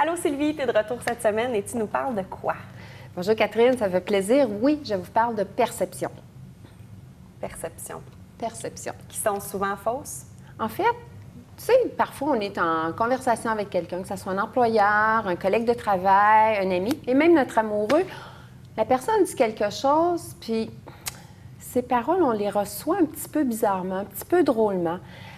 Allô Sylvie, tu es de retour cette semaine et tu nous parles de quoi? Bonjour Catherine, ça fait plaisir. Oui, je vous parle de perception. Perception. Perception. Qui sont souvent fausses? En fait, tu sais, parfois on est en conversation avec quelqu'un, que ce soit un employeur, un collègue de travail, un ami, et même notre amoureux. La personne dit quelque chose, puis ces paroles, on les reçoit un petit peu bizarrement, un petit peu drôlement.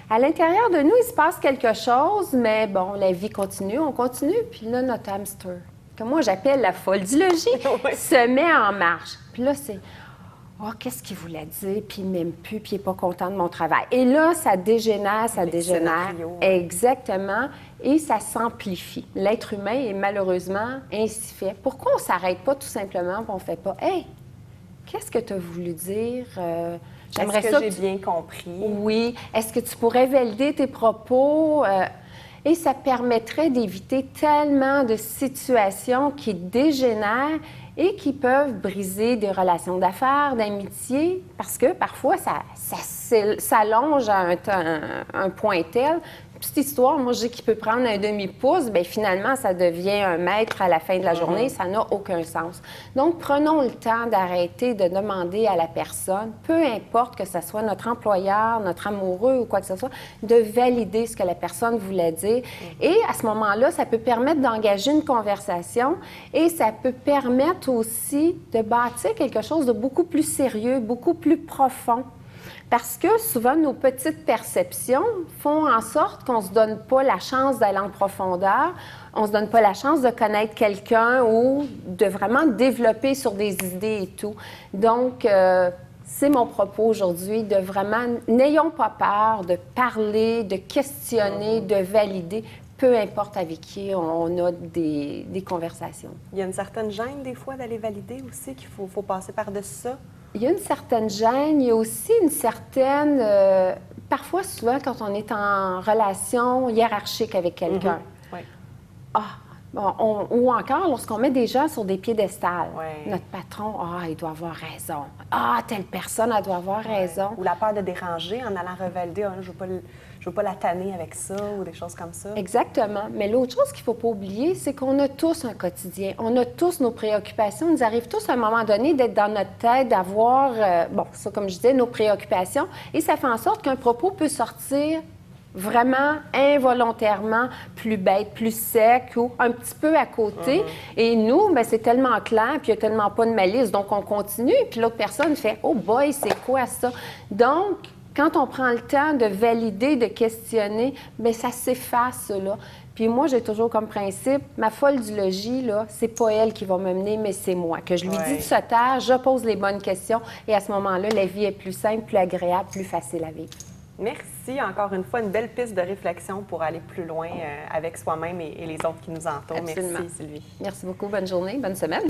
À l'intérieur de nous, il se passe quelque chose, mais bon, la vie continue, on continue, puis là, notre hamster, que moi j'appelle la foldilogie, Oui. se met en marche. Puis là, c'est « Oh, qu'est-ce qu'il voulait dire? » Puis il m'aime plus, puis il n'est pas content de mon travail. Et là, ça dégénère, ça dégénère. Scénarios. Exactement. Et ça s'amplifie. L'être humain est malheureusement ainsi fait. Pourquoi on ne s'arrête pas tout simplement et on ne fait pas « Hey, qu'est-ce que tu as voulu dire? J'aimerais ça que j'ai bien compris. Oui. Est-ce que tu pourrais valider tes propos? » Et ça permettrait d'éviter tellement de situations qui dégénèrent et qui peuvent briser des relations d'affaires, d'amitié, parce que parfois, ça s'allonge à un point tel. Petite histoire, moi, je dis qu'il peut prendre un demi-pouce, bien finalement, ça devient un mètre à la fin de la journée. Ça n'a aucun sens. Donc, prenons le temps d'arrêter de demander à la personne, peu importe que ce soit notre employeur, notre amoureux ou quoi que ce soit, de valider ce que la personne voulait dire. Et à ce moment-là, ça peut permettre d'engager une conversation et ça peut permettre aussi de bâtir quelque chose de beaucoup plus sérieux, beaucoup plus profond. Parce que souvent, nos petites perceptions font en sorte qu'on ne se donne pas la chance d'aller en profondeur, on ne se donne pas la chance de connaître quelqu'un ou de vraiment développer sur des idées et tout. Donc, c'est mon propos aujourd'hui, de vraiment, n'ayons pas peur de parler, de questionner, de valider, peu importe avec qui on a des conversations. Il y a une certaine gêne des fois d'aller valider aussi, qu'il faut passer par-dessus ça? Il y a une certaine gêne, il y a aussi une certaine... parfois, souvent, quand on est en relation hiérarchique avec quelqu'un, Oui. ou encore lorsqu'on met des gens sur des piédestals. Oui. Notre patron, il doit avoir raison. Telle personne, elle doit avoir raison. Ou la peur de déranger en allant revalider. Je ne veux pas la tanner avec ça ou des choses comme ça. Exactement. Mais l'autre chose qu'il ne faut pas oublier, c'est qu'on a tous un quotidien. On a tous nos préoccupations. Il nous arrive tous à un moment donné d'être dans notre tête, d'avoir, ça comme je disais, nos préoccupations. Et ça fait en sorte qu'un propos peut sortir vraiment involontairement plus bête, plus sec ou un petit peu à côté. Et nous, c'est tellement clair, puis il n'y a tellement pas de malice. Donc, on continue, puis l'autre personne fait « Oh boy, c'est quoi ça? » Donc, quand on prend le temps de valider, de questionner, ça s'efface, là. Puis moi, j'ai toujours comme principe, ma foldilogie, là, c'est pas elle qui va me mener, mais c'est moi. Que je lui dis de se taire, je pose les bonnes questions et à ce moment-là, la vie est plus simple, plus agréable, plus facile à vivre. Merci. Encore une fois, une belle piste de réflexion pour aller plus loin avec soi-même et les autres qui nous entourent. Absolument. Merci, Sylvie. Merci beaucoup. Bonne journée, bonne semaine.